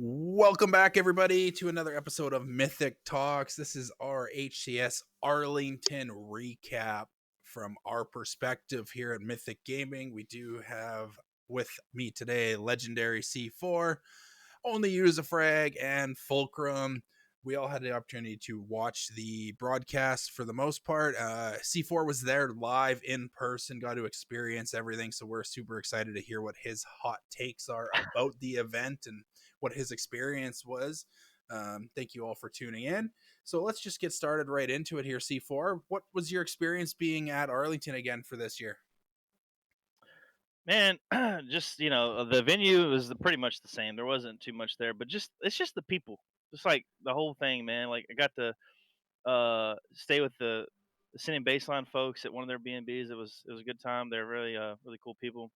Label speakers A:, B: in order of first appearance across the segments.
A: Welcome back, everybody, to another episode of Mythic Talks. This is our HCS Arlington recap from our perspective here at Mythic Gaming. We do have with me today legendary C4, Only Use a Frag, and Fulcrum. We all had the opportunity to watch the broadcast for the most part. C4 was there live in person, got to experience everything. So we're super excited to hear what his hot takes are about the event and what his experience was. Thank you all for tuning in. So let's just get started right into it here, C4. What was your experience being at Arlington again for this year?
B: Man, just the venue was pretty much the same. There wasn't too much there, but it's just the people, just like the whole thing, man. Like I got to stay with the Sitting Baseline folks at one of their B&Bs. It was a good time. They're really cool people,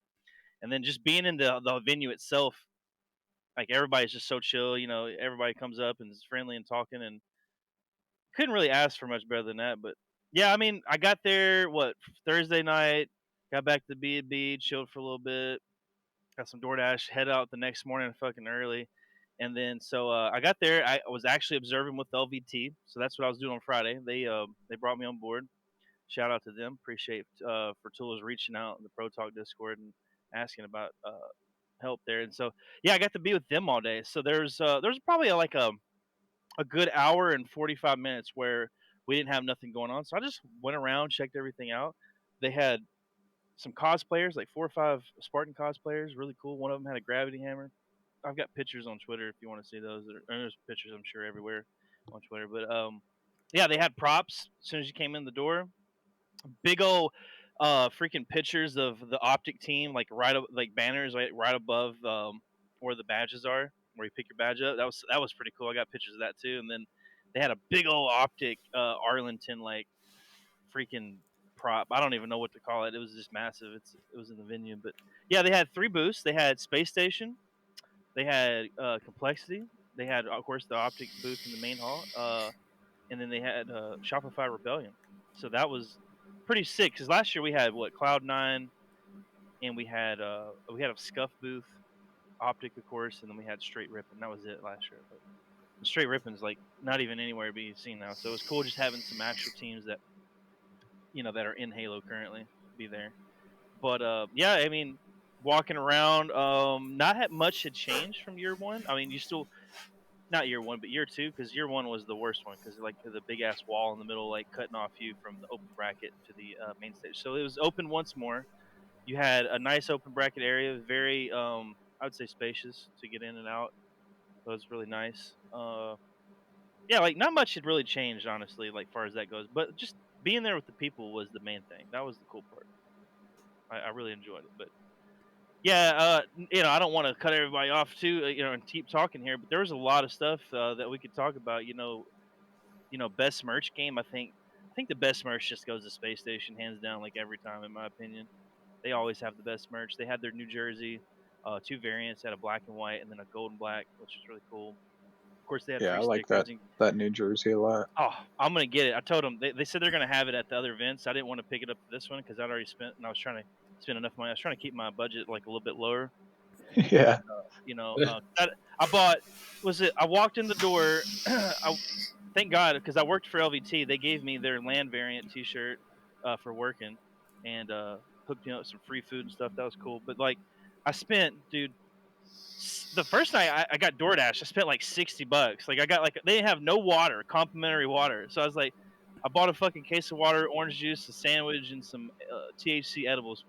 B: and then just being in the venue itself, like everybody's just so chill. Everybody comes up and is friendly and talking, and couldn't really ask for much better than that. But yeah, I mean, I got there Thursday night, got back to the B&B, chilled for a little bit. Got some DoorDash, head out the next morning fucking early. And then I got there. I was actually observing with LVT, so that's what I was doing on Friday. They brought me on board. Shout out to them. Appreciate for Tula's reaching out in the Pro Talk Discord and asking about help there. And so yeah, I got to be with them all day. So there's probably like a good hour and 45 minutes where we didn't have nothing going on. So I just went around, checked everything out. They had some cosplayers, like 4 or 5 Spartan cosplayers, really cool. One of them had a gravity hammer. I've got pictures on Twitter if you want to see those. There's pictures, I'm sure, everywhere on Twitter. But yeah, they had props as soon as you came in the door. Big old freaking pictures of the optic team, like like banners right above where the badges are, where you pick your badge up. That was pretty cool. I got pictures of that too. And then they had a big old optic Arlington like freaking prop. I don't even know what to call it. It was just massive. It was in the venue, but yeah, they had 3 booths. They had Space Station. They had Complexity. They had, of course, the optic booth in the main hall, and then they had Shopify Rebellion. So that was pretty sick. Because last year we had Cloud9, and we had a Scuff booth, optic, of course, and then we had Straight Rippin'. That was it last year. But Straight Rippin's like not even anywhere to be seen now. So it was cool just having some actual teams that that are in Halo currently be there. But yeah, I mean, walking around, not much had changed from year one. I mean, you still not year one, but year two, because year one was the worst one because like the big ass wall in the middle, like cutting off you from the open bracket to the main stage. So it was open once more. You had a nice open bracket area, very I would say spacious to get in and out. So it was really nice. Yeah, like not much had really changed honestly, like far as that goes. But just being there with the people was the main thing. That was the cool part. I really enjoyed it. But yeah, I don't want to cut everybody off too, and keep talking here, but there was a lot of stuff that we could talk about. Best merch game. I think the best merch just goes to Space Station, hands down, like every time, in my opinion. They always have the best merch. They had their New Jersey, 2 variants, had a black and white, and then a gold and black, which is really cool. Of course, they had
C: Yeah,
B: free
C: I like
B: stickers.
C: that New Jersey a lot.
B: Oh, I'm gonna get it. I told them they said they're gonna have it at the other events. I didn't want to pick it up for this one because I'd already spent, and I was trying to spend enough money. I was trying to keep my budget like a little bit lower.
C: Yeah.
B: I bought. Was it? I walked in the door. Thank God, because I worked for LVT. They gave me their land variant T-shirt for working, and hooked me up with some free food and stuff. That was cool. But like, I spent, dude, the first night I got DoorDash. I spent like $60. Like I got like they didn't have no water, complimentary water. So I was like, I bought a fucking case of water, orange juice, a sandwich, and some THC edibles.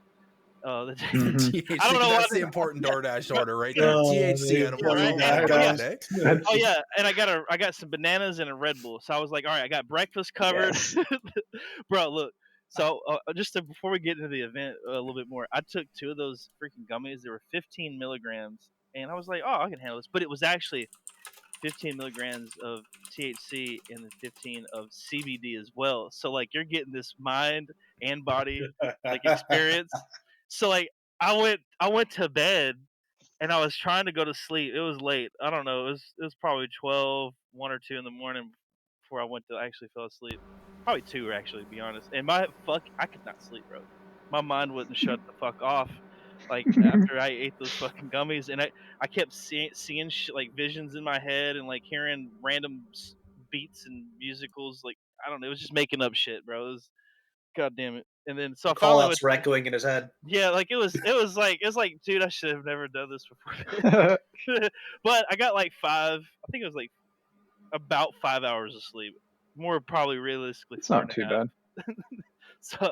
A: THC,
B: I don't know
A: that's
B: what.
A: the important DoorDash order right there.
D: Oh,
A: THC
D: dude,
A: edibles.
B: Yeah, right?
A: Oh my
B: Oh, yeah.
A: god, eh?
B: Oh yeah, and I got some bananas and a Red Bull. So I was like, all right, I got breakfast covered,
C: Yes.
B: bro. Look, so before we get into the event a little bit more, I took 2 of those freaking gummies. They were 15 milligrams, and I was like, oh, I can handle this. But it was actually 15 milligrams of THC and then 15 of CBD as well. So like you're getting this mind and body like experience. So like I went to bed and I was trying to go to sleep. It was late. I don't know. It was probably 12, 1 or 2 in the morning before I went to actually fell asleep. Probably 2 actually, to be honest. And I could not sleep, bro. My mind wouldn't shut the fuck off. Like after I ate those fucking gummies, and I kept seeing shit, like visions in my head, and like hearing random beats and musicals. Like I don't know, it was just making up shit, bro. It was, God damn it. And then so I
D: Call
B: finally went.
D: outs were echoing in his head.
B: Yeah, like it was like, dude, I should have never done this before. But I got like I think it was like about 5 hours of sleep. More probably realistically
C: It's
B: four
C: not
B: and
C: too
B: a half.
C: bad.
B: So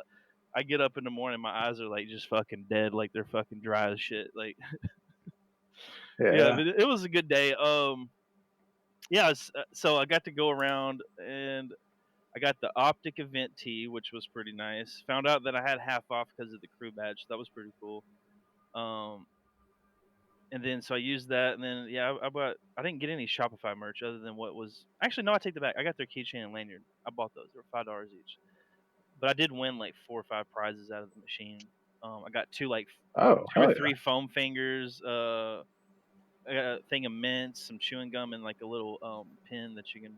B: I get up in the morning, my eyes are like just fucking dead, like they're fucking dry as shit. Like yeah,
C: Yeah.
B: but it was a good day. Yeah, so I got to go around and I got the Optic event tee, which was pretty nice. Found out that I had half off because of the crew badge. So that was pretty cool. Um, and then so I used that, and then yeah, I didn't get any Shopify merch other than what was actually no, I take that back. I got their keychain and lanyard. I bought those. They were $5 each. But I did win like 4 or 5 prizes out of the machine. I got
C: Oh,
B: two or
C: hell yeah.
B: three foam fingers, I got a thing of mints, some chewing gum, and like a little pin that you can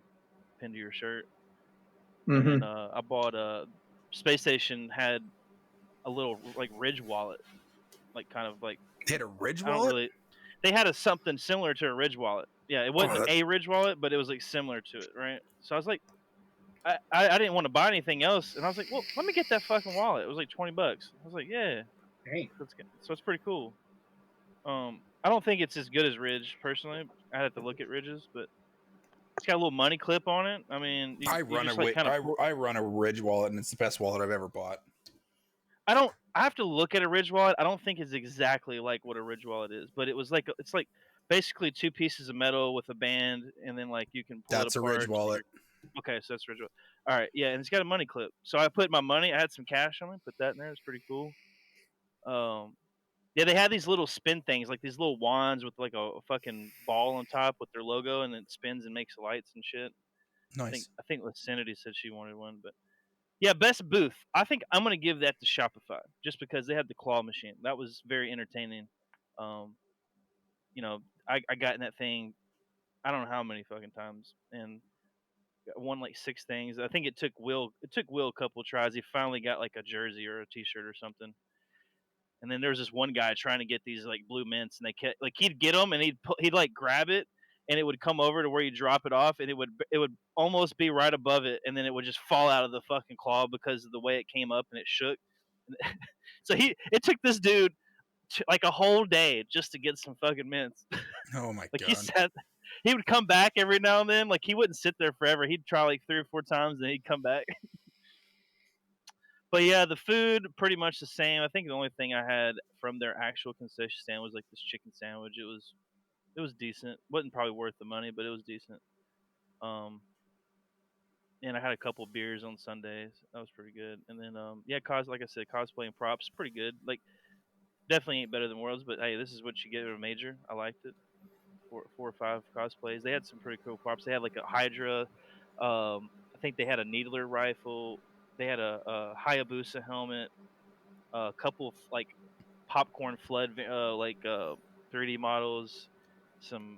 B: pin to your shirt. And then
C: Mm-hmm.
B: I bought Space Station had a little like Ridge wallet, like kind of like
A: They had a Ridge
B: I don't
A: wallet.
B: really. They had something similar to a Ridge wallet. Yeah, it
A: Oh,
B: wasn't a Ridge wallet, but it was like similar to it, right? So I was like, I didn't want to buy anything else, and I was like, well, let me get that fucking wallet. It was like $20. I was like, yeah,
D: Dang.
B: so it's pretty cool. I don't think it's as good as Ridge personally. I have to look at Ridge's, but it's got a little money clip on it. I mean, you just like kind of.
A: I run a Ridge wallet, and it's the best wallet I've ever bought.
B: I have to look at a Ridge wallet. I don't think it's exactly like what a Ridge wallet is, but it's like basically 2 pieces of metal with a band, and then like you can pull
A: That's
B: it
A: a
B: apart.
A: Ridge wallet.
B: Okay, so that's Ridge wallet. All right, yeah, and it's got a money clip. So I put my money. I had some cash on me. Put that in there. It's pretty cool. Um, yeah, they had these little spin things, like these little wands with like a fucking ball on top with their logo, and it spins and makes lights and shit.
A: Nice.
B: I think Lucinity said she wanted one, but yeah, best booth. I think I'm gonna give that to Shopify just because they had the claw machine. That was very entertaining. Um, I got in that thing. I don't know how many fucking times, and won like 6 things. I think it took Will. It took Will a couple tries. He finally got like a jersey or a T-shirt or something. And then there was this one guy trying to get these like blue mints, and they kept like he'd get them and he'd like grab it, and it would come over to where you drop it off, and it would almost be right above it, and then it would just fall out of the fucking claw because of the way it came up and it shook. So it took this dude like a whole day just to get some fucking mints.
A: Oh my
B: Like
A: god.
B: he would come back every now and then. Like he wouldn't sit there forever. He'd try like 3 or 4 times, and then he'd come back. But yeah, the food pretty much the same. I think the only thing I had from their actual concession stand was like this chicken sandwich. It was decent. Wasn't probably worth the money, but it was decent. Um, and I had a couple beers on Sundays. That was pretty good. And then yeah, like I said, cosplay and props pretty good. Like definitely ain't better than Worlds, but hey, this is what you get at a major. I liked it. 4 or 5 cosplays. They had some pretty cool props. They had like a Hydra. I think they had a Needler rifle. They had a Hayabusa helmet. A couple of like popcorn flood 3D models, some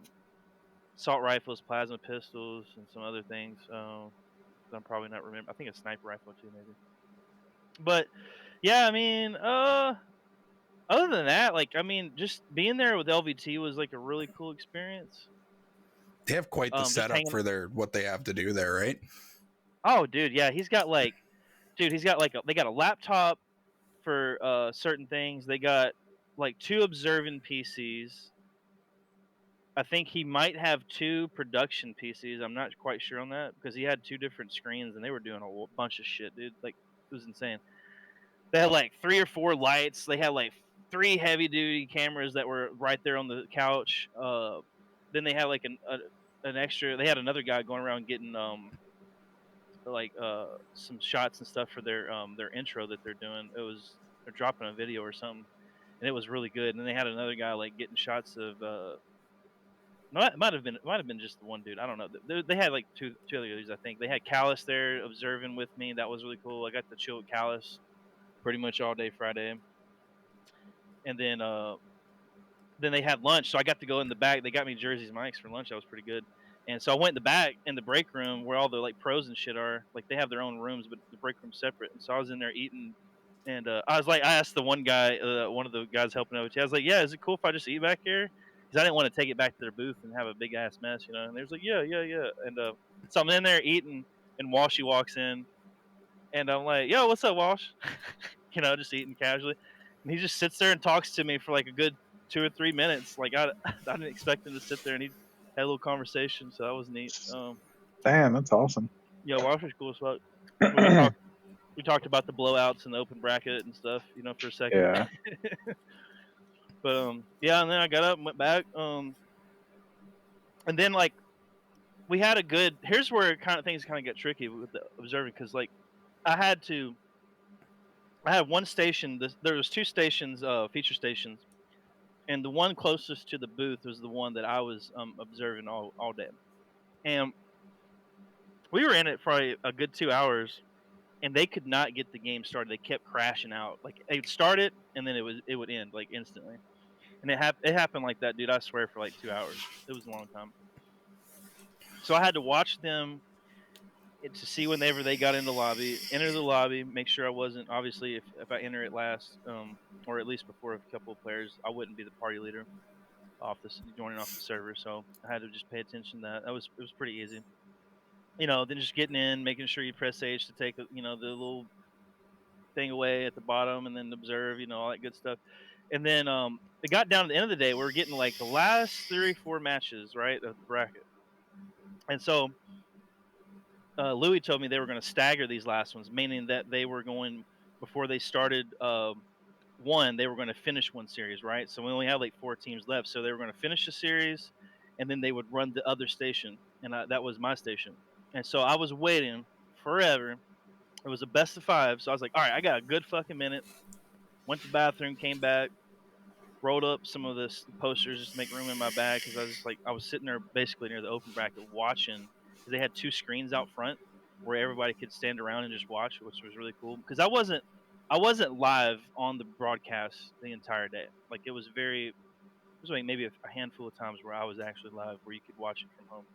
B: assault rifles, plasma pistols, and some other things. I'm probably not remember. I think a sniper rifle too, maybe. But yeah, I mean, other than that, like I mean, just being there with LVT was like a really cool experience.
A: They have quite the
B: Just
A: setup
B: hanging.
A: for what they have to do there, right?
B: Oh, dude, yeah, he's got like they got a laptop for certain things. They got like 2 observing PCs. I think he might have 2 production PCs. I'm not quite sure on that because he had 2 different screens and they were doing a bunch of shit, dude. Like it was insane. They had like 3 or 4 lights. They had like 3 heavy duty cameras that were right there on the couch. Then they had like an extra. They had another guy going around getting some shots and stuff for their intro that they're doing. They're dropping a video or something, and it was really good. And then they had another guy like getting shots of no, it might have been just the one dude. I don't know. They had like two other dudes. I think they had Callus there observing with me. That was really cool. I got to chill with Callus pretty much all day Friday, and then they had lunch. So I got to go in the back. They got me jerseys and mics for lunch. That was pretty good. And so I went in the back in the break room where all the like pros and shit are. Like they have their own rooms, but the break room's separate. And so I was in there eating And I asked the one guy, one of the guys helping OT, I was like, yeah, is it cool if I just eat back here? Because I didn't want to take it back to their booth and have a big ass mess, you know. And they was like, yeah, yeah, yeah. And so I'm in there eating, and Walshy walks in, and I'm like, yo, what's up, Walsh? You know, just eating casually. And he just sits there and talks to me for like a good 2 or 3 minutes. Like I didn't expect him to sit there, and he had a little conversation, so that was neat.
C: Damn, that's awesome.
B: Yeah, Walsh was cool as fuck. We talked about the blowouts and the open bracket and stuff, you know, for a second.
C: Yeah.
B: But yeah, and then I got up and went back. And then like we had a good. Here's where things kind of get tricky with the observing, because like I had to. I had one station. There was two stations, feature stations, and the one closest to the booth was the one that I was observing all day. And we were in it for a good 2 hours, and they could not get the game started. They kept crashing out. Like it would start it, and then it would end like instantly. And it happened like that, dude. I swear, for like 2 hours. It was a long time. So I had to watch them to see whenever they got in the lobby, enter the lobby, make sure I wasn't, obviously, if I enter it last, or at least before a couple of players, I wouldn't be the party leader joining off the server. So I had to just pay attention to that. It was pretty easy. You know, then just getting in, making sure you press H to take the little thing away at the bottom, and then observe, all that good stuff. And then it got down to the end of the day. We were getting like the last 3 or 4 matches, right, of the bracket. And so Louis told me they were going to stagger these last ones, meaning that they were going, before they started one, they were going to finish one series, right? So we only had like 4 teams left. So they were going to finish the series, and then they would run the other station. And that was my station. And so I was waiting forever. It was a best of 5. So I was like, all right, I got a good fucking minute. Went to the bathroom, came back, rolled up some of the posters just to make room in my bag, because I was sitting there basically near the open bracket watching, because they had 2 screens out front where everybody could stand around and just watch, which was really cool. Because I wasn't live on the broadcast the entire day. Like it was like maybe a handful of times where I was actually live, where you could watch it from home.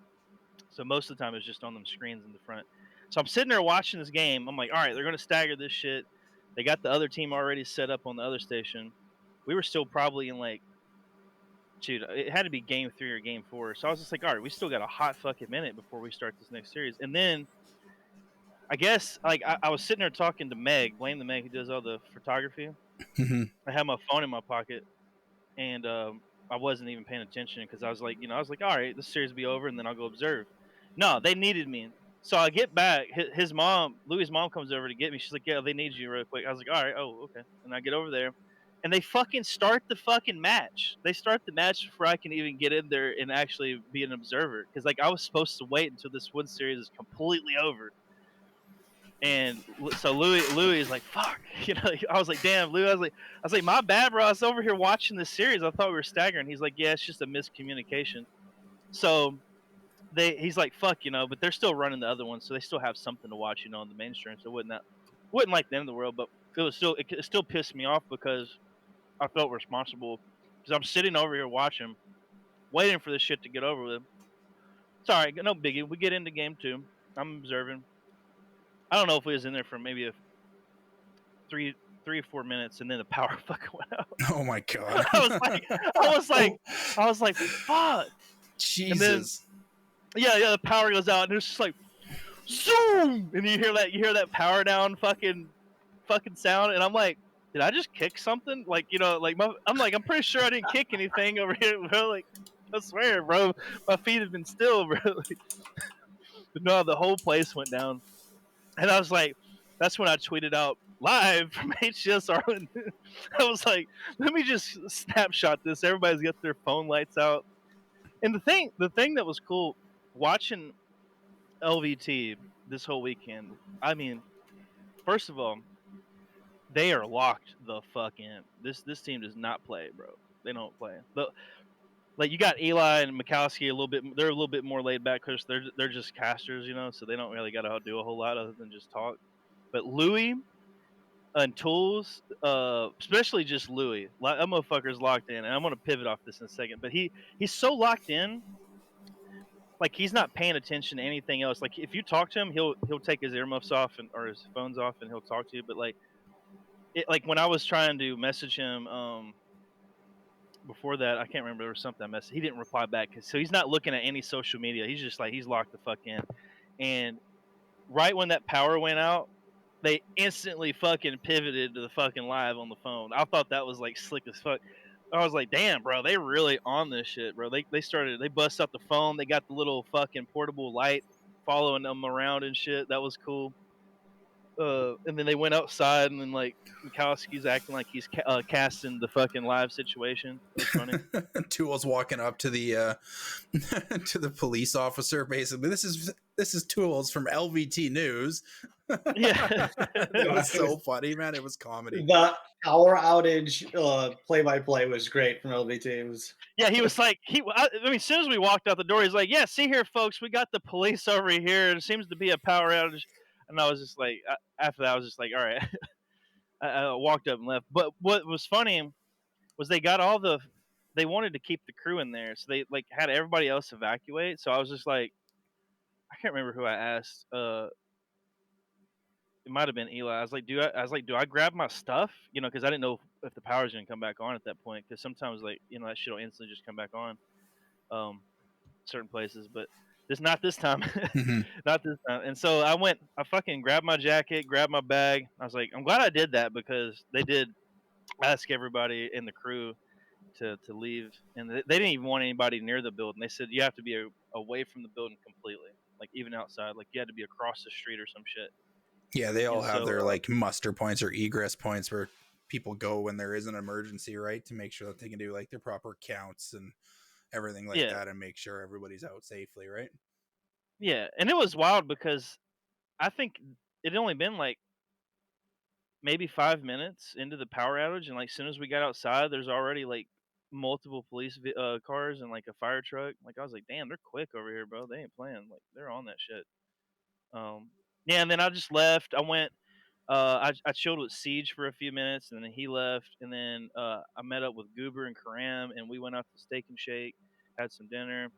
B: So most of the time it was just on them screens in the front. So I'm sitting there watching this game. I'm like, all right, they're gonna stagger this shit. They got the other team already set up on the other station. We were still probably in like, dude, it had to be game 3 or game 4. So I was just like, all right, we still got a hot fucking minute before we start this next series. And then I guess like I was sitting there talking to Meg, blame the Meg who does all the photography. I had my phone in my pocket, and I wasn't even paying attention, because I was like, all right, this series will be over, and then I'll go observe. No, they needed me. So I get back. His mom, Louis' mom, comes over to get me. She's like, yeah, they need you real quick. I was like, all right, oh, okay. And I get over there, and they fucking start the fucking match. They start the match before I can even get in there and actually be an observer, because like I was supposed to wait until this one series is completely over. And so Louis is like, fuck, I was like, damn, Louis, I was like, my bad, bro. I was over here watching this series. I thought we were staggering. He's like, yeah, it's just a miscommunication. So he's like, fuck, but they're still running the other one, so they still have something to watch, on the mainstream. So wouldn't like the end of the world, but it still pissed me off, because I felt responsible, because I'm sitting over here watching, waiting for this shit to get over with. It's all right, no biggie. We get into game 2. I'm observing. I don't know if we was in there for maybe 3 or 4 minutes, and then the power fucking went out.
A: Oh my god.
B: I was like, fuck.
A: Jesus.
B: And then, yeah, the power goes out, and it's just like, zoom, and you hear that power down fucking sound, and I'm like, did I just kick something? Like, I'm pretty sure I didn't kick anything over here, bro. Like, I swear, bro, my feet have been still, bro. But no, the whole place went down, and I was like, that's when I tweeted out, live from HCS Arlington. I was like, let me just snapshot this. Everybody's got their phone lights out. And the thing that was cool watching LVT this whole weekend, I mean, first of all, they are locked the fuck in. This team does not play, bro. They don't play. But like, you got Eli and Mikowski they're a little bit more laid back, because they're just casters, so they don't really got to do a whole lot other than just talk. But Louis and Tools, especially just Louis, that motherfucker's locked in, and I'm gonna pivot off this in a second. But he's so locked in, like he's not paying attention to anything else. Like if you talk to him, he'll take his earmuffs off or his phones off, and he'll talk to you. But like like when I was trying to message him before that, I can't remember, there was something I messaged. He didn't reply back, so he's not looking at any social media. He's just like, he's locked the fuck in. And right when that power went out, they instantly fucking pivoted to the fucking live on the phone. I thought that was like slick as fuck. I was like, damn, bro, they really on this shit, bro. They bust out the phone. They got the little fucking portable light following them around and shit. That was cool. And then they went outside, and then like Mikowski's acting like he's casting the fucking live situation. It was funny.
A: Tools walking up to the to the police officer, basically. This is Tools from LVT News.
B: Yeah,
A: It was so funny, man. It was comedy.
D: The power outage play-by-play was great from LVT. It was
B: yeah. He was like, I mean, as soon as we walked out the door, he's like, "Yeah, see here, folks, we got the police over here. It seems to be a power outage." And I was just like, after that, I was just like, all right. I walked up and left. But what was funny was they wanted to keep the crew in there, so they like had everybody else evacuate. So I was just like, I can't remember who I asked. It might have been Eli. I was like, do I grab my stuff? You know, because I didn't know if the power's gonna come back on at that point. Because sometimes, like, you know, that shit will instantly just come back on, certain places. But not this time,
A: Mhm.
B: not this time. And so I fucking grabbed my jacket, grabbed my bag. I was like, I'm glad I did that because they did ask everybody in the crew to leave, and they didn't even want anybody near the building. They said you have to be away from the building completely, like even outside, like you had to be across the street or some shit.
A: Yeah, they all
B: And
A: have
B: so,
A: their like muster points or egress points where people go when there is an emergency, right? To make sure that they can do like their proper counts and everything like
B: yeah,
A: that and make sure everybody's out safely, right?
B: yeah, and it was wild because I think it had only been like maybe 5 minutes into the power outage, and like as soon as we got outside, there's already like multiple police cars and like a fire truck. Like I was like, damn, they're quick over here, bro. They ain't playing. Like they're on that shit. Yeah, and then I just left. I went. I chilled with Siege for a few minutes, and then he left. And then I met up with Goober and Karam, and we went out to Steak and Shake, had some dinner.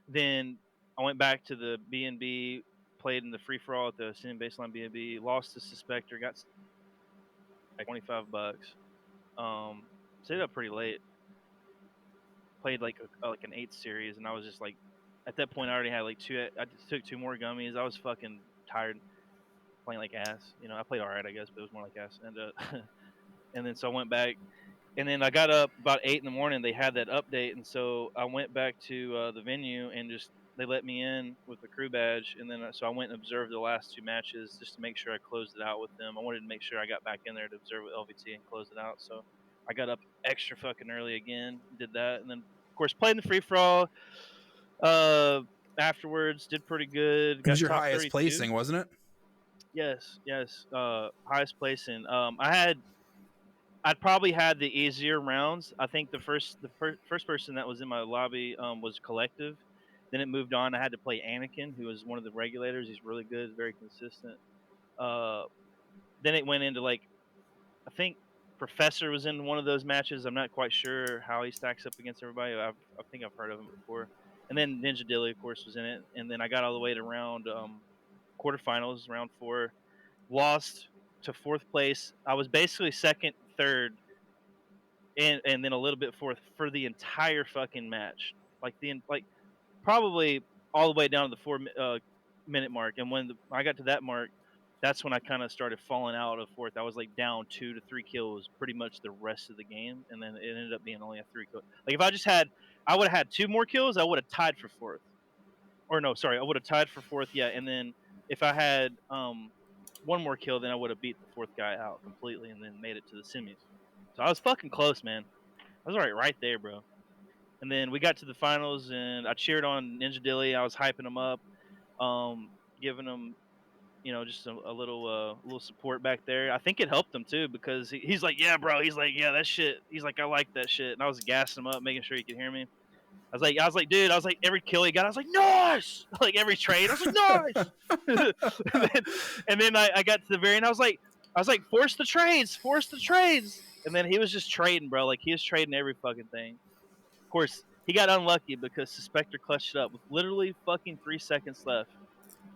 B: Then I went back to the B&B, played in the free for all at the Sin Baseline B&B, lost to Suspector, got like $25. Stayed up pretty late. Played like like an 8th series, and I was just like, at that point I already had like two. I just took 2 more gummies. I was fucking tired, playing like ass. You know, I played all right, I guess, but it was more like ass. And and then so I went back, and then I got up about 8 in the morning. They had that update, and so I went back to the venue and just they let me in with the crew badge, and then so I went and observed the last 2 matches just to make sure I closed it out with them. I wanted to make sure I got back in there to observe with LVT and close it out. So I got up extra fucking early again, did that, and then of course played in the free for all. Afterwards, did pretty good.
A: It was
B: Got
A: your
B: top
A: highest
B: 32.
A: placing, wasn't it?
B: Yes, yes. Highest placing. I'd probably had the easier rounds. I think the first person that was in my lobby was Collective. Then it moved on. I had to play Anakin, who was one of the regulators. He's really good, very consistent. Uh, then it went into like I think Professor was in one of those matches. I'm not quite sure how he stacks up against everybody. I think I've heard of him before. And then Ninja Dilly, of course, was in it. And then I got all the way to round quarterfinals, round 4, lost to 4th place. I was basically second, third, and then a little bit fourth for the entire fucking match. Like probably all the way down to the 4 minute mark. And when I got to that mark, that's when I kind of started falling out of 4th. I was like down 2 to 3 kills pretty much the rest of the game, and then it ended up being only a 3 kill. Like if I would have had 2 more kills, I would have tied for 4th. Or no, sorry, I would have tied for 4th. Yeah, and then if I had 1 more kill, then I would have beat the 4th guy out completely, and then made it to the semis. So I was fucking close, man. I was right there, bro. And then we got to the finals, and I cheered on Ninja Dilly. I was hyping him up, giving him, just a little support back there. I think it helped him too because he's like, yeah, bro. He's like, yeah, that shit. He's like, I like that shit. And I was gassing him up, making sure he could hear me. I was like, dude. I was like, every kill he got, I was like, nice. Like every trade, I was like, nice. and then I got to the very end. I was like, force the trades, force the trades. And then he was just trading, bro. Like he was trading every fucking thing. Of course, he got unlucky because Suspector clutched it up with literally fucking 3 seconds left.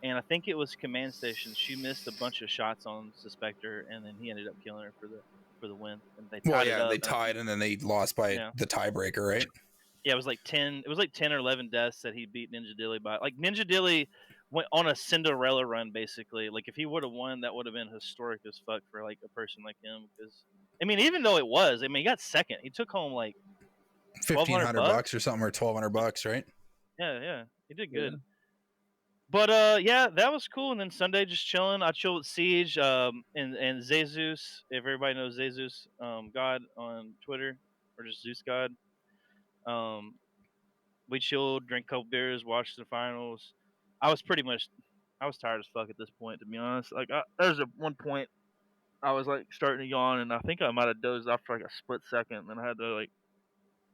B: and I think it was Command Station. She missed a bunch of shots on Suspector, and then he ended up killing her for the win, and they
A: Well,
B: tied it
A: yeah,
B: up.
A: they tied, and then they lost by
B: Yeah.
A: the tiebreaker, right?
B: Yeah, it was like 10. It was like 10 or 11 deaths that he beat Ninja Dilly by. Like Ninja Dilly went on a Cinderella run, basically. Like if he would have won, that would have been historic as fuck for like a person like him. Because I mean, even though it was, I mean, he got second. He took home like
A: $1,500 or something, or $1,200, right?
B: Yeah, he did
D: Yeah.
B: good. But yeah, that was cool. And then Sunday, just chilling. I chilled with Siege, and Zeus. If everybody knows Zeus, God on Twitter, or just Zeus God. Um, we chilled, drank a couple beers, watched the finals. I was tired as fuck at this point, to be honest. Like, there was one point I was like starting to yawn, and I think I might have dozed off for like a split second, and then I had to like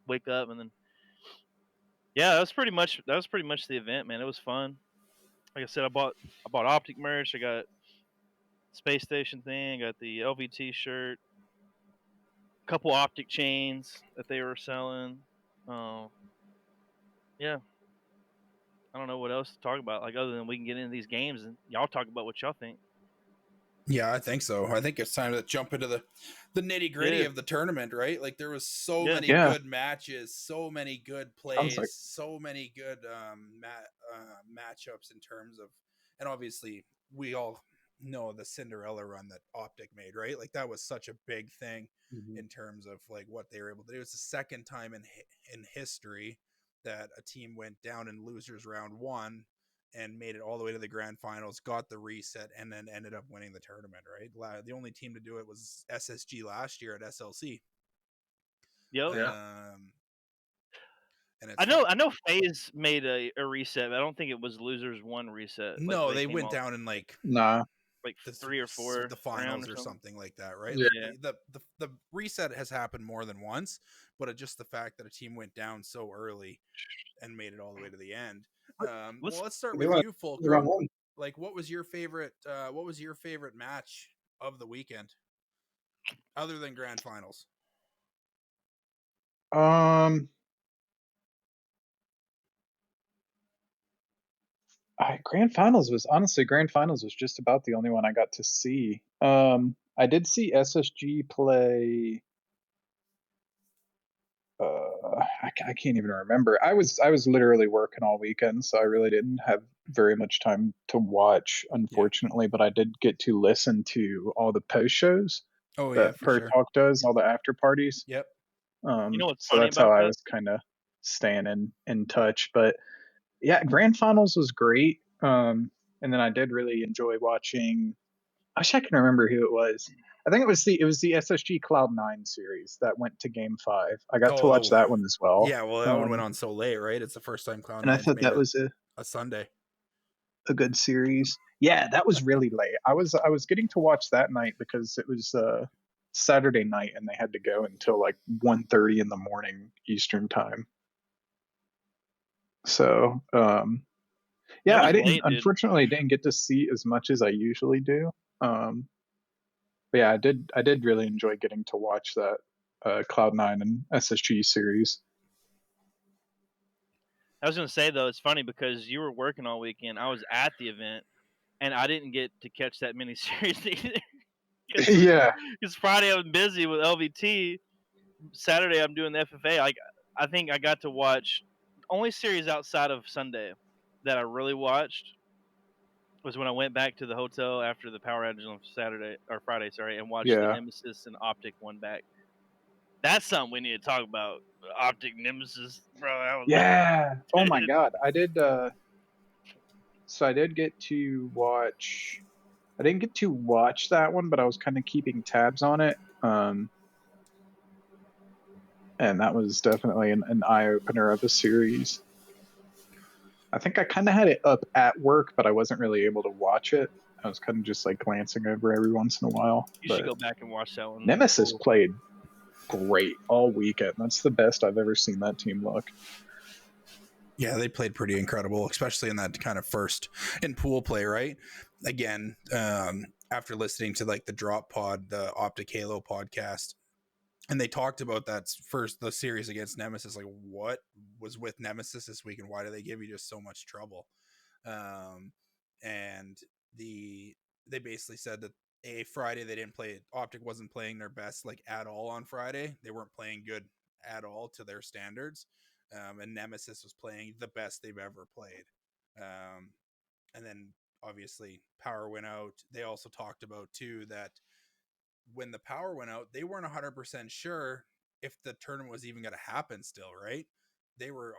B: wake up, and then yeah, that was pretty much the event, man. It was fun. Like I said, I bought Optic merch. I got space station thing. I got the LVT shirt. A couple Optic chains that they were selling. Yeah, I don't know what else to talk about. Like other than we can get into these games and y'all talk about what y'all think.
A: Yeah, I think so. I think it's time to jump into the nitty gritty
B: Yeah.
A: of the tournament, right? Like there was so
B: Yeah.
A: many
C: Yeah.
A: good matches, so many good
C: Sounds
A: plays,
C: like-
A: so many good matchups in terms of, and obviously we all know the Cinderella run that Optic made, right? Like that was such a big thing in terms of like what they were able to do. It was the second time in history that a team went down in losers round one and made it all the way to the grand finals, got the reset, and then ended up winning the tournament, right? The only team to do it was SSG last year at SLC.
B: Yep.
A: And it's
B: I know FaZe made a reset, but I don't think it was losers one reset.
A: no,
B: like
A: they
B: came
A: went
B: off
A: down in like
C: Nah.
B: like 3 or 4
A: the finals
B: round
A: or
B: something.
A: something like that, right?
C: Yeah.
A: Like the reset has happened more than once, but it's just the fact that a team went down so early and made it all the way to the end. Let's start with you, Fulcrum. Like, what was your favorite match of the weekend, other than grand finals?
C: Grand finals was just about the only one I got to see. I did see SSG play. I can't even remember. I was literally working all weekend, so I really didn't have very much time to watch, unfortunately. But I did get to listen to all the post shows that
A: For
C: Per
A: sure.
C: Talk does, all the after parties.
A: Yep.
B: You know what's
C: So
B: funny
C: that's how
B: about
C: I
B: that?
C: was kind of staying in touch. But yeah, grand finals was great. And then I did really enjoy watching. I wish I can remember who it was. I think it was the SSG Cloud9 series that went to Game 5. I got to watch that one as well.
A: Yeah, well, that one went on so late, right? It's the first time
C: and I
A: Cloud9's
C: thought
A: made
C: that was
A: a Sunday.
C: a good series. Yeah, that was really late. I was getting to watch that night because it was Saturday night and they had to go until like 1:30 in the morning Eastern time. So yeah,
B: was
C: I didn't
B: late, dude.
C: unfortunately didn't get to see as much as I usually do. But yeah, I did really enjoy getting to watch that Cloud9 and SSG series.
B: I was gonna say though, it's funny because you were working all weekend. I was at the event, and I didn't get to catch that mini series either.
C: Yeah.
B: Because Friday I was busy with LVT. Saturday I'm doing the FFA. Like I think I got to watch only series outside of Sunday that I really watched was when I went back to the hotel after the power outage on Friday, and watched the
C: Yeah.
B: Nemesis and Optic one back. That's something we need to talk about. Optic Nemesis, bro.
C: Yeah. Oh my god. I did so I did get to watch I didn't get to watch that one, but I was kind of keeping tabs on it. And that was definitely an eye opener of a series. I think I kind of had it up at work, but I wasn't really able to watch it. I was kind of just like glancing over every once in a while.
B: You should go back and watch that one.
C: Nemesis played great all weekend. That's the best I've ever seen that team look.
A: Yeah, they played pretty incredible, especially in that kind of first in pool play, right? Again, after listening to like the Drop Pod, the Optic Halo podcast, and they talked about the series against Nemesis, like what was with Nemesis this week and why do they give you just so much trouble? and they basically said that Friday they didn't play. Optic wasn't playing their best like at all on Friday. They weren't playing good at all to their standards, and Nemesis was playing the best they've ever played. And then obviously power went out. They also talked about too that when the power went out, they weren't 100% sure if the tournament was even going to happen still, right? They were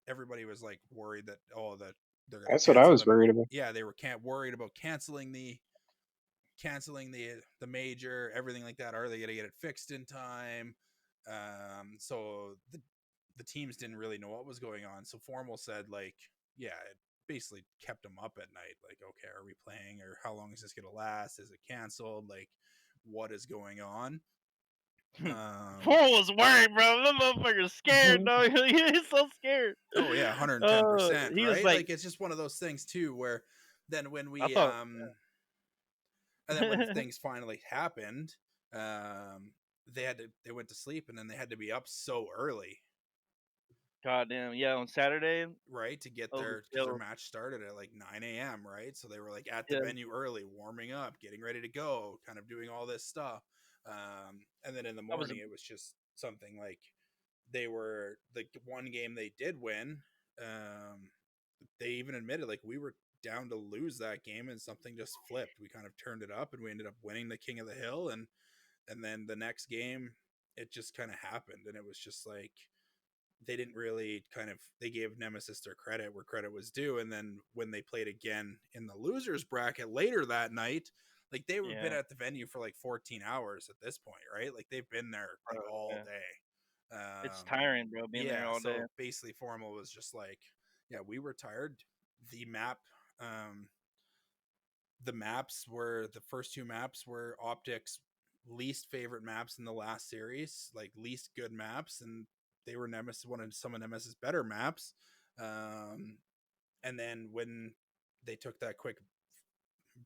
A: everybody was like worried that that they're going
C: That's
A: to
C: what I
A: cancel
C: was
A: them.
C: worried about.
A: Yeah, they were worried about canceling the major, everything like that. Are they going to get it fixed in time? So the teams didn't really know what was going on. So Formal said like, yeah, it basically kept them up at night. Like, okay, are we playing, or how long is this going to last? Is it canceled? Like, what is going on?
B: Paul was worried, bro. That motherfucker's scared, dog. He's so scared.
A: Oh yeah, 110%,
B: He was
A: right?
B: like,
A: Like, it's just one of those things too, where then when
B: I
A: we
B: thought,
A: and then when things finally happened, they went to sleep, and then they had to be up so early,
B: goddamn, yeah, on Saturday.
A: right, to get
B: Holy
A: there, because their
B: hell.
A: match started at like 9 a.m., right? So they were like at the
B: Yeah.
A: venue early, warming up, getting ready to go, kind of doing all this stuff. And then in the
B: That was a,
A: morning, it was just something like they were the one game they did win. They even admitted like we were down to lose that game, and something just flipped. We kind of turned it up, and we ended up winning the King of the Hill, and then the next game it just kind of happened, and it was just like they didn't really they gave Nemesis their credit where credit was due. And then when they played again in the losers bracket later that night, like they were been
B: yeah,
A: at the venue for like 14 hours at this point, right? Like they've been there like
B: bro,
A: all
B: yeah.
A: day.
B: It's tiring, bro, being there
A: Yeah,
B: all day.
A: so basically Formal was just like, yeah, we were tired. The map, the maps were the first two maps were Optic's least favorite maps in the last series, like least good maps, and they were Nemesis, one of some of Nemesis better maps. And then when they took that quick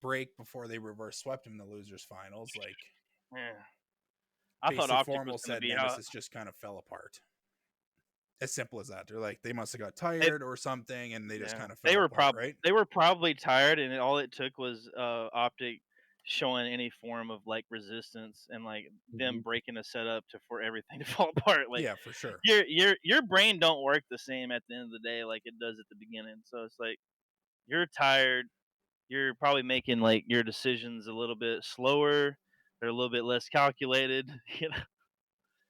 A: break before they reverse swept him in the losers finals, like
B: Yeah. I thought
A: basically
B: Optic was
A: Formal
B: going to
A: said
B: be out.
A: Nemesis just kind of fell apart. As simple as that. They're like, they must have got
B: They,
A: tired or something, and they just
B: yeah,
A: kind of fell apart, right?
B: they were probably tired, and all it took was Optic showing any form of like resistance and like them breaking a setup for everything to fall apart. Like
A: Yeah, for sure.
B: your brain don't work the same at the end of the day like it does at the beginning. So it's like you're tired. You're probably making like your decisions a little bit slower. They're a little bit less calculated. You know,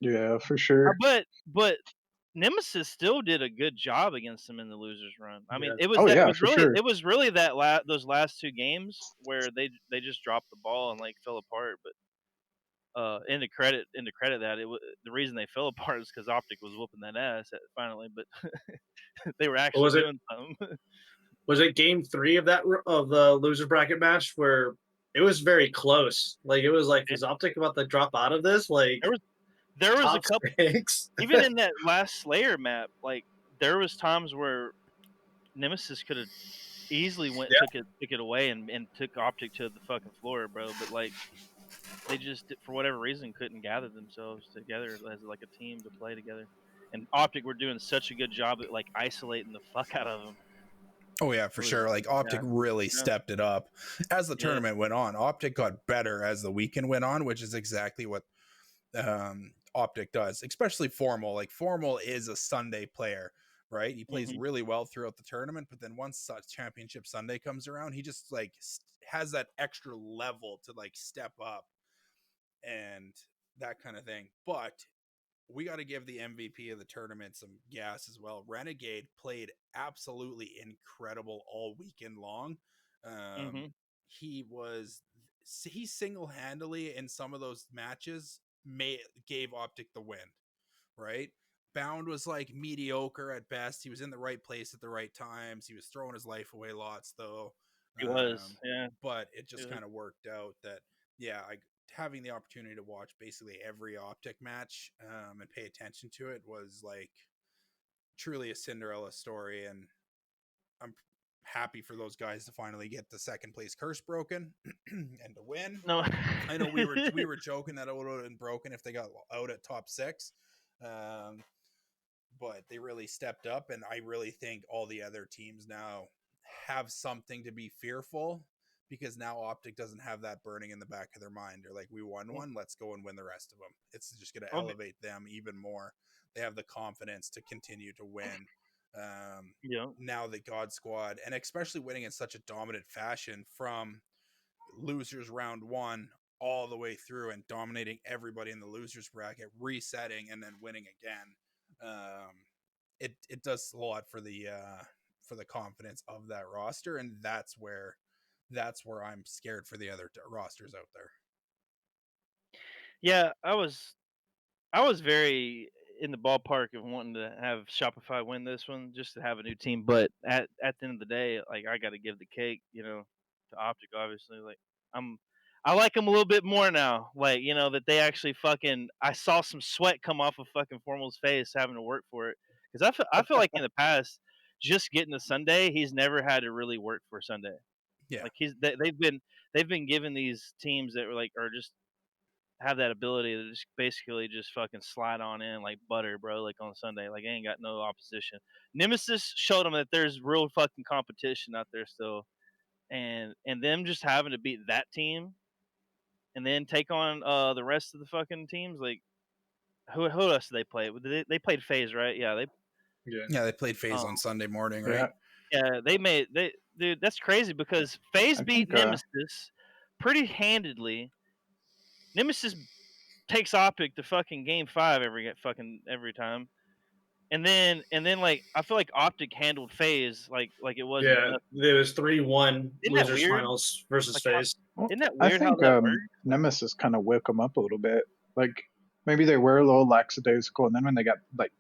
C: Yeah, for sure.
B: but Nemesis still did a good job against them in the losers run. I mean,
D: Yeah.
C: Oh yeah, for sure.
B: it was really those last two games where they just dropped the ball and like fell apart. But into credit that the reason they fell apart is because Optic was whooping that ass finally, but they were
D: What
B: actually
D: was it?
B: doing something.
D: Was it game 3 of the loser bracket match where it was very close? Like it was like, is Optic about to drop out of this? Like
B: there was there was a
D: top
B: couple,
D: 6.
B: even in that last Slayer map, like there was times where Nemesis could have easily
D: Yeah.
B: took it away and took Optic to the fucking floor, bro. But like they just for whatever reason couldn't gather themselves together as like a team to play together. And Optic were doing such a good job at like isolating the fuck out of them.
A: Oh yeah,
B: It
A: for
B: was
A: sure. Like Optic
B: yeah,
A: really
B: yeah,
A: stepped it up as the
B: yeah.
A: tournament went on. Optic got better as the weekend went on, which is exactly what Optic does, especially Formal. Like Formal is a Sunday player, right? He plays
B: Hmm.
A: really well throughout the tournament, but then once Championship Sunday comes around, he just like has that extra level to like step up and that kind of thing. But we got to give the MVP of the tournament some gas as well. Renegade played absolutely incredible all weekend long.
B: Hmm.
A: He single-handedly in some of those matches gave Optic the win, right? Bound was like mediocre at best. He was in the right place at the right times. He was throwing his life away lots though.
B: It was, yeah.
A: But it
B: It
A: just
B: was,
A: kind of worked out that, yeah, having the opportunity to watch basically every Optic match and pay attention to it was like truly a Cinderella story. And I'm happy for those guys to finally get the second place curse broken and to win.
B: no.
A: I know we were joking that it would have been broken if they got out at top 6. But they really stepped up, and I really think all the other teams now have something to be fearful, because now Optic doesn't have that burning in the back of their mind. They're like, we won one, let's go and win the rest of them. It's just going to elevate them even more. They have the confidence to continue to win. Now the God Squad, and especially winning in such a dominant fashion from losers round 1 all the way through and dominating everybody in the losers bracket, resetting and then winning again. It does a lot for the confidence of that roster, and that's where I'm scared for the other rosters out there.
B: Yeah, I was very in the ballpark of wanting to have Shopify win this one just to have a new team, but at the end of the day, like I got to give the cake, to Optic. Obviously, like I like them a little bit more now. Like that they actually fucking. I saw some sweat come off of fucking Formal's face having to work for it, because I feel like in the past, just getting to Sunday, he's never had to really work for Sunday.
A: Yeah,
B: like they've been given these teams that were like are just have that ability to just basically just fucking slide on in like butter, bro. Like on Sunday, like ain't got no opposition. Nemesis showed them that there's real fucking competition out there still, and them just having to beat that team, and then take on the rest of the fucking teams. Like who else did they play? They played FaZe, right? Yeah,
A: they played FaZe on Sunday morning, right?
B: Yeah, dude. That's crazy because FaZe beat Nemesis pretty handedly. Nemesis takes Optic to fucking game 5 every time. And then like I feel like Optic handled FaZe like it wasn't nothing.
D: There was 3-1
B: Isn't that
D: losers
B: weird?
D: finals versus
B: Like,
D: FaZe.
B: Isn't that
C: I
B: weird
C: think
B: how that works?
C: Nemesis kind of woke them up a little bit. Like maybe they were a little lackadaisical, and then when they got like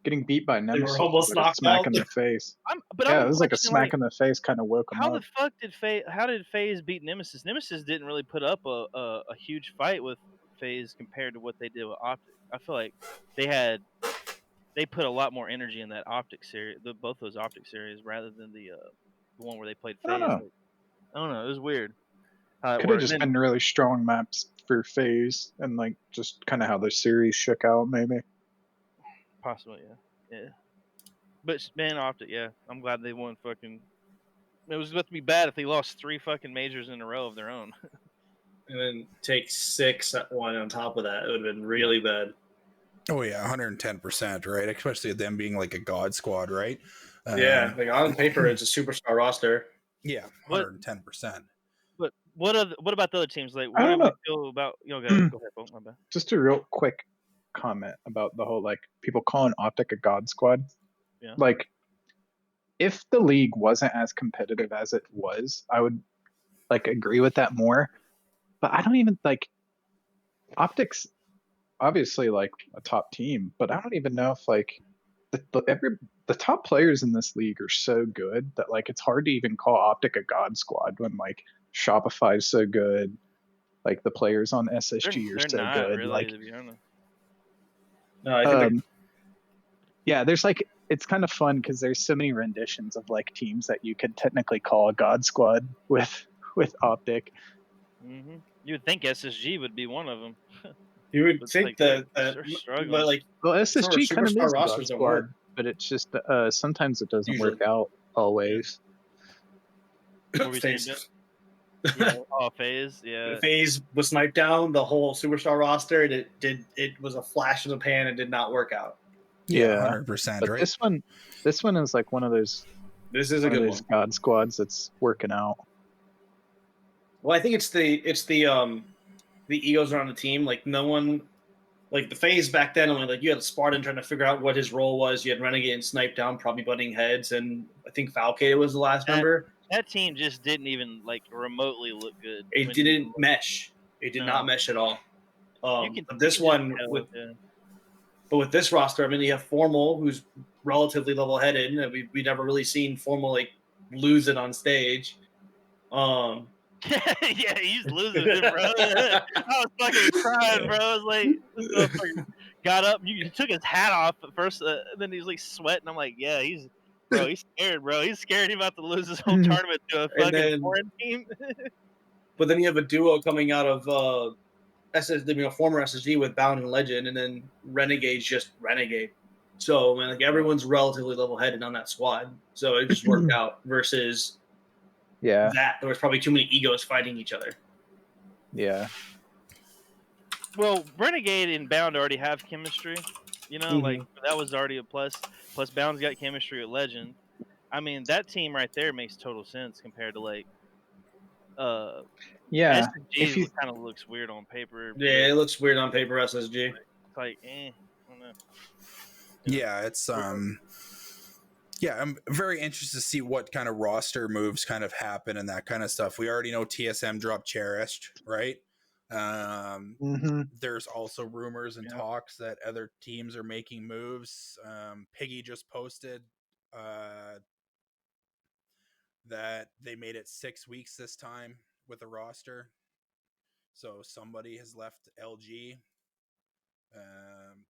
C: getting beat by Nemesis,
D: were almost knocked
C: smack
D: out.
C: in the face.
B: But
C: yeah,
B: I'm
C: it was like a
B: questioning,
C: smack in the face, kind of woke them
B: how
C: up.
B: the fuck did FaZe beat Nemesis? Nemesis didn't really put up a huge fight with FaZe compared to what they did with Optic. I feel like they put a lot more energy in that Optic series, both those Optic series, rather than the one where they played
C: I don't
B: FaZe.
C: know.
B: Like, I don't know. It was weird how it
C: Could have
B: worked.
C: just been really strong maps for FaZe, and like just kind of how the series shook out, maybe.
B: Possibly, yeah. But man, Optic, yeah. I'm glad they won. Fucking, it was about to be bad if they lost 3 fucking majors in a row of their own.
D: And then take 6 at one on top of that. It would have been really bad.
A: Oh yeah, 110%, right? Especially them being like a God Squad, right?
D: Yeah, like on paper, it's a superstar roster.
A: Yeah, 110%.
B: But what about the other teams? Like,
C: I
B: what
C: don't
B: do we
C: know.
B: feel about? Go ahead, Bo, my bad.
C: Just a real quick comment about the whole like people calling Optic a God Squad.
B: Yeah.
C: Like, if the league wasn't as competitive as it was, I would like agree with that more. But I don't even like Optics. Obviously, like a top team, but I don't even know if like the top players in this league are so good that like it's hard to even call Optic a God Squad when like Shopify is so good, like the players on SSG
B: They're
C: are so
B: not
C: good.
B: really,
C: Like,
B: to be honest.
D: No, I think
C: yeah, there's like it's kind of fun because there's so many renditions of like teams that you could technically call a God Squad with Optic.
B: Mm-hmm. You would think SSG would be one of them.
D: you would
B: But
D: think
B: like,
D: that,
B: they're struggling.
D: but like
C: Well, SSG kind of
D: superstar
C: is a God
D: rosters don't
C: Squad,
D: work.
C: but it's just sometimes it doesn't
D: Usually.
C: work out always.
B: What were you saying,
D: FaZe.
B: Yeah, FaZe. Yeah,
D: FaZe was sniped down the whole superstar roster. It was a flash in the pan and did not work out.
A: Yeah, 100%.
C: But
A: right?
C: This one is like one of those.
D: This is a good one.
C: God Squads that's working out.
D: Well, I think it's the egos around the team. Like no one, like the FaZe back then, only like you had Spartan trying to figure out what his role was. You had Renegade and Snipe down, probably butting heads, and I think Falcade was the last member.
B: that team just didn't even like remotely look good.
D: It didn't mesh. It did not mesh at all. But this one but with this roster, I mean, you have Formal, who's relatively level-headed, and we never really seen Formal like lose it on stage.
B: Yeah, he's losing it, bro. I was fucking crying, bro. I was like, this motherfucker got up, he took his hat off at first, and then he's like sweating. I'm like, yeah, he's scared, bro. He's scared he's about to lose his whole tournament to a fucking foreign team.
D: But then you have a duo coming out of former SSG with Bound and Legend, and then Renegade's just Renegade. So, man, like everyone's relatively level-headed on that squad. So it just worked out versus
C: Yeah.
D: that there was probably too many egos fighting each other.
C: Yeah.
B: Well, Renegade and Bound already have chemistry. You know, like
D: Mhm.
B: that was already a plus. Plus, Bound's got chemistry with Legend. I mean, that team right there makes total sense compared to like
C: Yeah. If
B: SSG.
C: you
B: Kind of looks weird on paper, but
D: Yeah, it looks weird on paper, SSG.
B: it's like, I don't know.
A: Yeah, it's yeah, I'm very interested to see what kind of roster moves kind of happen and that kind of stuff. We already know TSM dropped Cherished, right?
C: Mhm.
A: There's also rumors and
B: Yeah.
A: talks that other teams are making moves. Piggy just posted that they made it 6 weeks this time with a roster. So somebody has left LG.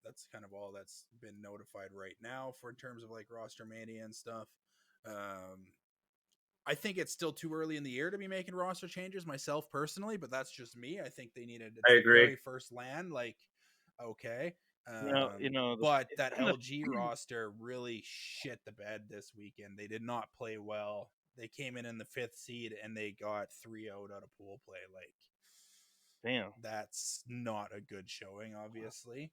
A: That's kind of all that's been notified right now for in terms of like roster mania and stuff. I think it's still too early in the year to be making roster changes myself personally, but that's just me. I think they needed it's
D: I
A: the
D: agree.
A: very first land, like okay.
B: You know,
A: But that LG roster really shit the bed this weekend. They did not play well. They came in the 5th seed and they got 3-0 out of pool play. Like,
B: damn.
A: that's not a good showing, obviously.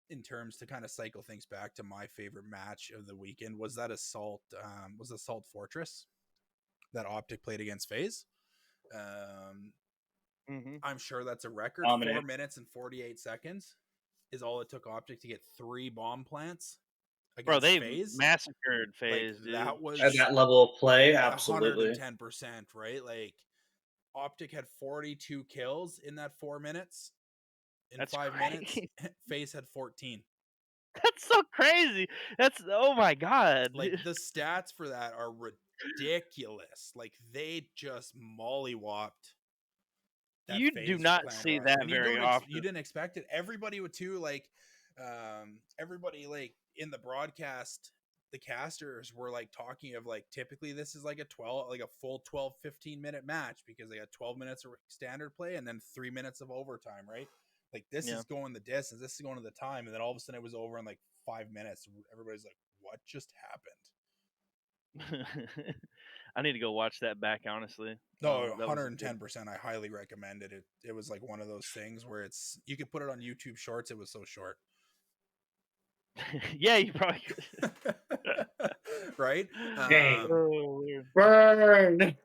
A: In terms to kind of cycle things back to my favorite match of the weekend was that Assault Fortress that Optic played against FaZe. I'm sure that's a record.
D: Dominate.
A: 4 minutes and 48 seconds is all it took Optic to get 3 bomb plants
B: Bro,
A: against
B: they
A: FaZe.
B: massacred
A: Like,
B: FaZe, dude.
A: that was
D: At that level of play, absolutely.
A: 110%, right? Like, Optic had 42 kills in that 4 minutes. In
B: That's
A: 5 minutes,
B: crazy.
A: FaZe had 14.
B: That's so crazy. That's oh my god.
A: Like, the stats for that are ridiculous. Like, they just mollywopped that
B: You do
A: FaZe
B: not
A: clan
B: see
A: roster,
B: that
A: and
B: very
A: you
B: often.
A: didn't expect it. Everybody would too. Like, everybody like in the broadcast, the casters were like talking of like typically this is like a full 12-15 minute match because they got 12 minutes of standard play and then 3 minutes of overtime, right? Like, this
B: Yeah.
A: is going the distance, this is going to the time, and then all of a sudden it was over in like 5 minutes. Everybody's like, what just happened?
B: I need to go watch that back, honestly.
A: No,
B: That was a good.
A: 110%. I highly recommend it. It was like one of those things where it's you could put it on YouTube Shorts. It was so short.
B: Yeah, you probably could.
A: Right?
D: Dang.
B: Oh, weird.
D: Burn.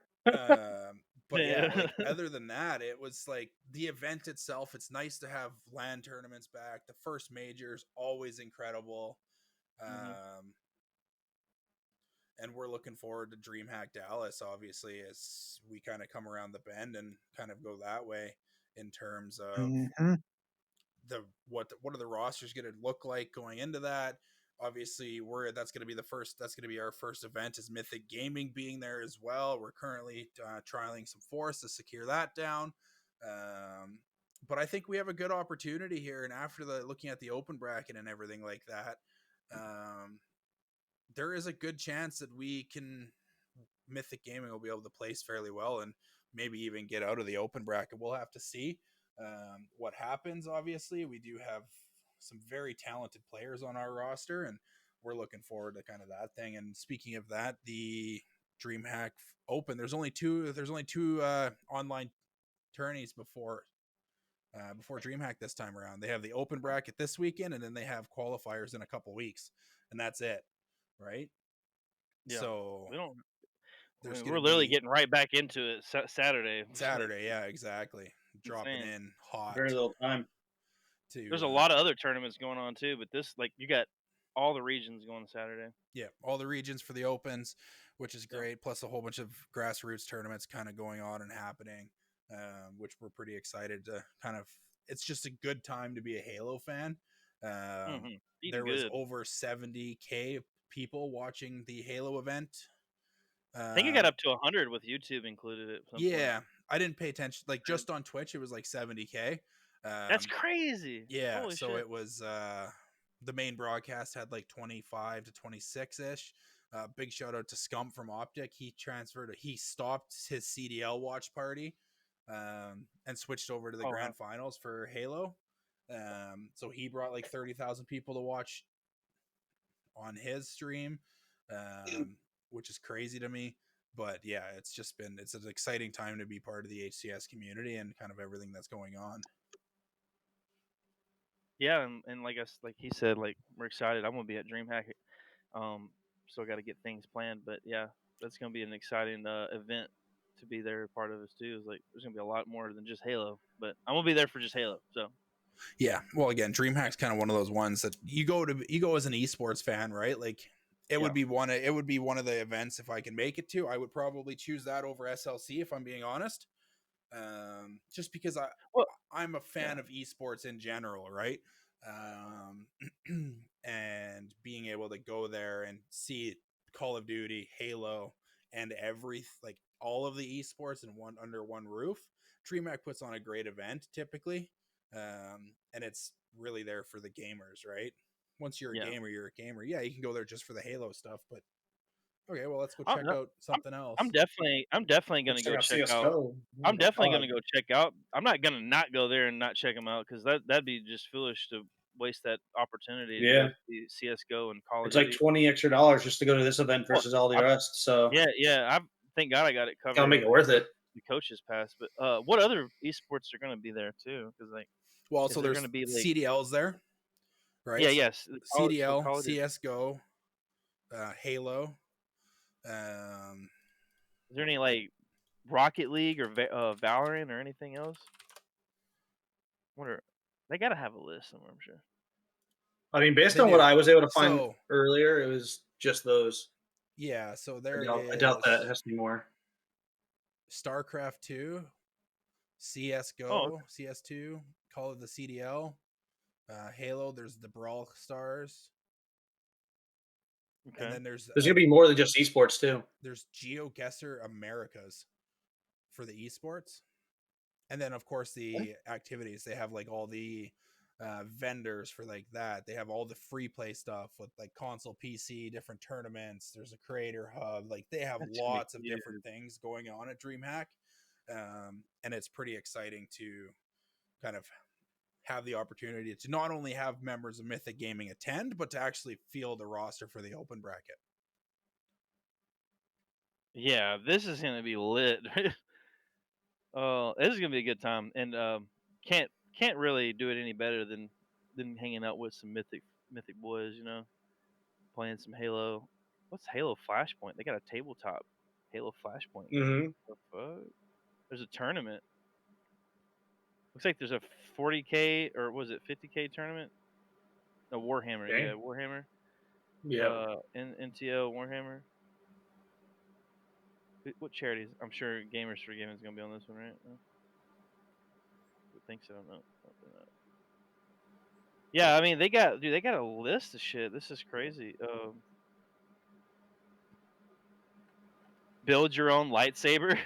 A: But yeah, like other than that, it was like the event itself. It's nice to have LAN tournaments back. The first major's always incredible. And we're looking forward to DreamHack Dallas, obviously, as we kind of come around the bend and kind of go that way in terms of
C: Mhm.
A: what are the rosters going to look like going into that. Obviously, that's going to be our first event, is Mythic Gaming being there as well. We're currently trialing some force to secure that down. But I think we have a good opportunity here, and after looking at the open bracket and everything like that, there is a good chance that Mythic Gaming will be able to place fairly well and maybe even get out of the open bracket. We'll have to see what happens. Obviously, we do have some very talented players on our roster, and we're looking forward to kind of that thing. And speaking of that, the DreamHack Open, there's only two online tourneys before DreamHack this time around. They have the open bracket this weekend, and then they have qualifiers in a couple weeks, and that's it, right?
B: Yeah.
A: So
B: We're literally getting right back into it Saturday.
A: Saturday, yeah, exactly. Dropping
B: insane.
A: in hot.
D: Very little time.
B: There's a lot of other tournaments going on too, but this, like, you got all the regions going Saturday.
A: Yeah, all the regions for the opens, which is great. Plus a whole bunch of grassroots tournaments kind of going on and happening, which we're pretty excited to kind of. It's just a good time to be a Halo fan. There was over 70K people watching the Halo event.
B: I think it got up to 100 with YouTube included at some
A: Yeah,
B: point.
A: I didn't pay attention. Like, just on Twitch, it was like 70K.
B: That's crazy.
A: Yeah,
B: Holy
A: so
B: shit.
A: it was the main broadcast had like 25 to 26 ish. Big shout out to Scump from Optic. He stopped his CDL watch party and switched over to the grand finals for Halo. So he brought like 30,000 people to watch on his stream, which is crazy to me. But yeah, it's an exciting time to be part of the HCS community and kind of everything that's going on.
B: Yeah, and like like he said, like we're excited. I'm gonna be at DreamHack. Still got to get things planned, but yeah, that's gonna be an exciting event to be there. Part of us too is like there's gonna be a lot more than just Halo, but I'm gonna be there for just Halo. So
A: yeah, well, again, DreamHack's kind of one of those ones that you go as an esports fan, right? Like it would be one of the events if I can make it to. I would probably choose that over SLC if I'm being honest. Just because I'm a fan of esports in general, right? And being able to go there and see Call of Duty, Halo, and all of the esports in under one roof. DreamHack puts on a great event typically, and it's really there for the gamers, right? Once you're a gamer, you're a gamer. Yeah, you can go there just for the Halo stuff, but okay, well, let's go check out something else.
B: I'm definitely gonna go check out. I'm definitely gonna go check out. I'm not gonna not go there and not check them out because that'd be just foolish to waste that opportunity to go see CS:GO and Call of
D: It's
B: Duty.
D: like $20 extra just to go to this event versus all the rest. So
B: yeah. Thank God I got it covered.
D: Gotta make it worth it.
B: The coaches pass, but what other esports are gonna be there too? Because
A: so there's gonna be CDLs there, right?
B: Yeah, yes.
A: CDL, CS:GO, Halo.
B: Is there any like Rocket League or Valorant or anything else? They gotta have a list somewhere, I'm sure.
D: I mean, based on what I was able to find earlier, it was just those.
A: Yeah, so there
D: I doubt that it has to be more.
A: StarCraft 2, CS:GO, CS2, Call of the CDL, Halo. There's the Brawl Stars.
B: Okay.
A: And then there's
D: gonna be more than just esports too.
A: There's GeoGuessr Americas for the esports, and then of course the activities. They have like all the vendors for like that. They have all the free play stuff with like console, PC, different tournaments. There's a creator hub. Like they have lots of different things going on at DreamHack, and it's pretty exciting to kind of have the opportunity to not only have members of Mythic Gaming attend, but to actually field a roster for the open bracket.
B: Yeah, this is gonna be lit. This is gonna be a good time, and can't really do it any better than hanging out with some mythic boys, you know, playing some Halo. What's Halo Flashpoint? They got a tabletop Halo Flashpoint.
D: Mm-hmm.
B: What the fuck? There's a tournament. Looks like there's a 40K or was it 50K tournament? A Warhammer, yeah, Warhammer.
D: Yeah.
B: NTO Warhammer. What charities? I'm sure Gamers for Gaming is gonna be on this one, right? I think so. No. Yeah, I mean they got a list of shit. This is crazy. Build your own lightsaber.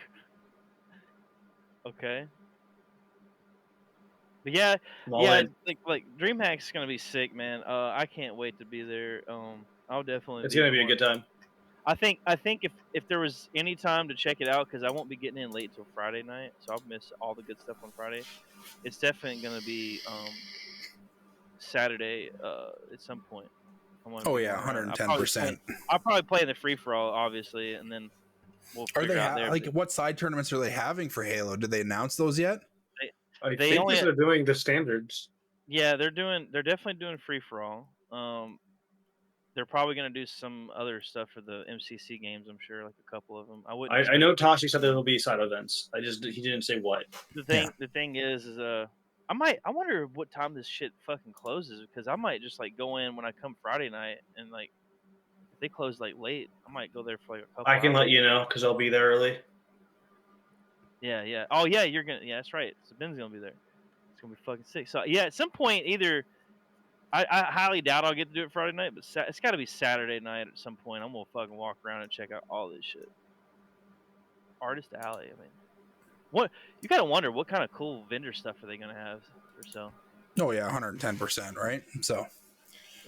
B: Okay. But yeah, like DreamHack's gonna be sick, man. I can't wait to be there. I'll definitely.
D: It's gonna be a good time.
B: I think if there was any time to check it out, because I won't be getting in late till Friday night, so I'll miss all the good stuff on Friday. It's definitely gonna be Saturday at some point.
A: Oh yeah, 110%.
B: I'll probably play in the free for all, obviously, and then we'll figure out there.
A: Like what side tournaments are they having for Halo? Did they announce those yet?
D: I think they're doing the standards.
B: Yeah, they're definitely doing free for all. They're probably going to do some other stuff for the MCC games. I'm sure, like a couple of them.
D: I know Tashi said there will be side events. He didn't say what.
B: The thing is I wonder what time this shit fucking closes, because I might just like go in when I come Friday night, and like if they close like late, I might go there for like a couple.
D: I can let you know because I'll be there early.
B: Yeah. Oh yeah, you're gonna. Yeah, that's right. So Ben's gonna be there. It's gonna be fucking sick. So yeah, at some point either. I highly doubt I'll get to do it Friday night, but it's got to be Saturday night at some point. I'm gonna fucking walk around and check out all this shit. Artist Alley. I mean, what you gotta wonder what kind of cool vendor stuff are they gonna have or so?
A: Oh yeah, 110%, right? So.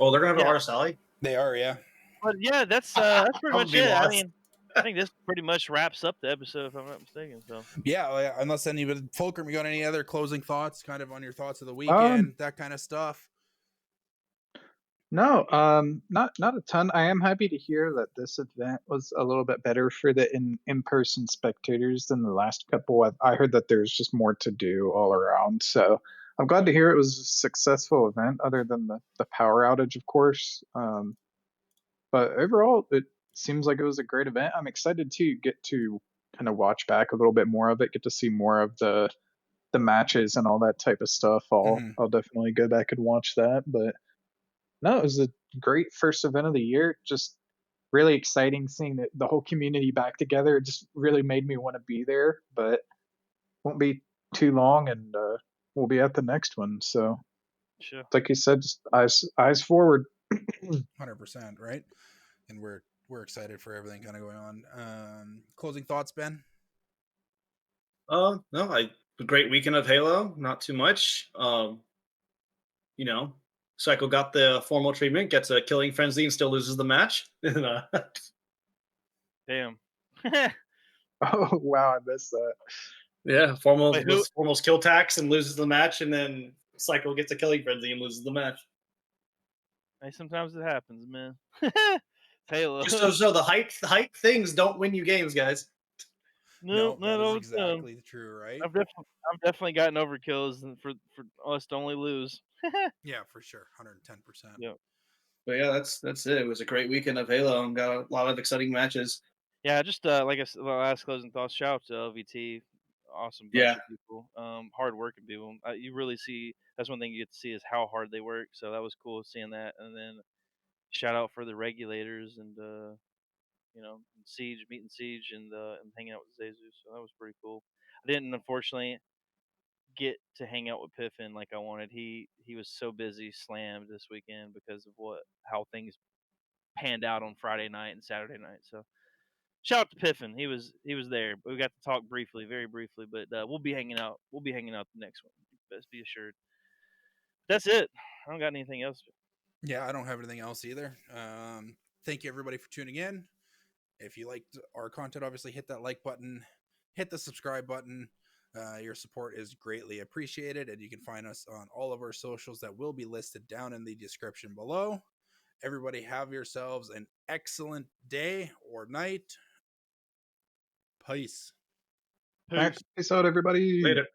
D: Oh, they're gonna have an Artist Alley.
A: They are, yeah.
B: But yeah, that's pretty much it. I mean, I think this pretty much wraps up the episode, if I'm not mistaken. So.
A: Yeah, unless Fulcrum, you got any other closing thoughts, kind of on your thoughts of the weekend, that kind of stuff?
C: No, not a ton. I am happy to hear that this event was a little bit better for the in person spectators than the last couple. I heard that there's just more to do all around, so I'm glad to hear it was a successful event. Other than the power outage, of course. But overall, it seems like it was a great event. I'm excited to get to kind of watch back a little bit more of it, get to see more of the matches and all that type of stuff. I'll definitely go back and watch that. But no, it was a great first event of the year. Just really exciting seeing the whole community back together. It just really made me want to be there, but won't be too long, and we'll be at the next one. So,
B: Sure.
C: like you said, just eyes forward.
A: 100%, right? And we're excited for everything kind of going on. Closing thoughts, Ben?
D: No, a great weekend of Halo. Not too much. You know, Psycho got the formal treatment, gets a killing frenzy, and still loses the match.
B: Damn.
C: Oh wow, I missed that.
D: Yeah, formal
B: Wait, who?
D: Formal's kill tax and loses the match, and then Psycho gets a killing frenzy and loses the match.
B: Hey, sometimes it happens, man. Halo.
D: Just so the hype things don't win you games, guys.
B: No,
A: That
B: not
A: is
B: all the time.
A: exactly true, right?
B: I've definitely gotten overkills and for us to only lose.
A: Yeah, for sure, 110%.
B: Yeah.
D: But yeah, that's it. It was a great weekend of Halo and got a lot of exciting matches.
B: Yeah, just like I said, last closing thoughts. Shout out to LVT, awesome bunch
D: Yeah,
B: of people, hard working people. You really see that's one thing you get to see is how hard they work. So that was cool seeing that. And then shout out for the regulators and Siege, meeting Siege, and hanging out with Zezu. So that was pretty cool. I didn't unfortunately get to hang out with Piffin like I wanted. He was so busy, slammed this weekend because of how things panned out on Friday night and Saturday night. So shout out to Piffin. He was there. We got to talk briefly, very briefly, but we'll be hanging out. We'll be hanging out the next one. Best be assured. That's it. I don't got anything else.
A: Yeah, I don't have anything else either. Thank you everybody for tuning in. If you liked our content, obviously hit that like button, hit the subscribe button. Your support is greatly appreciated, and you can find us on all of our socials that will be listed down in the description below. Everybody have yourselves an excellent day or night. Peace.
C: All right, peace out, everybody.
D: later.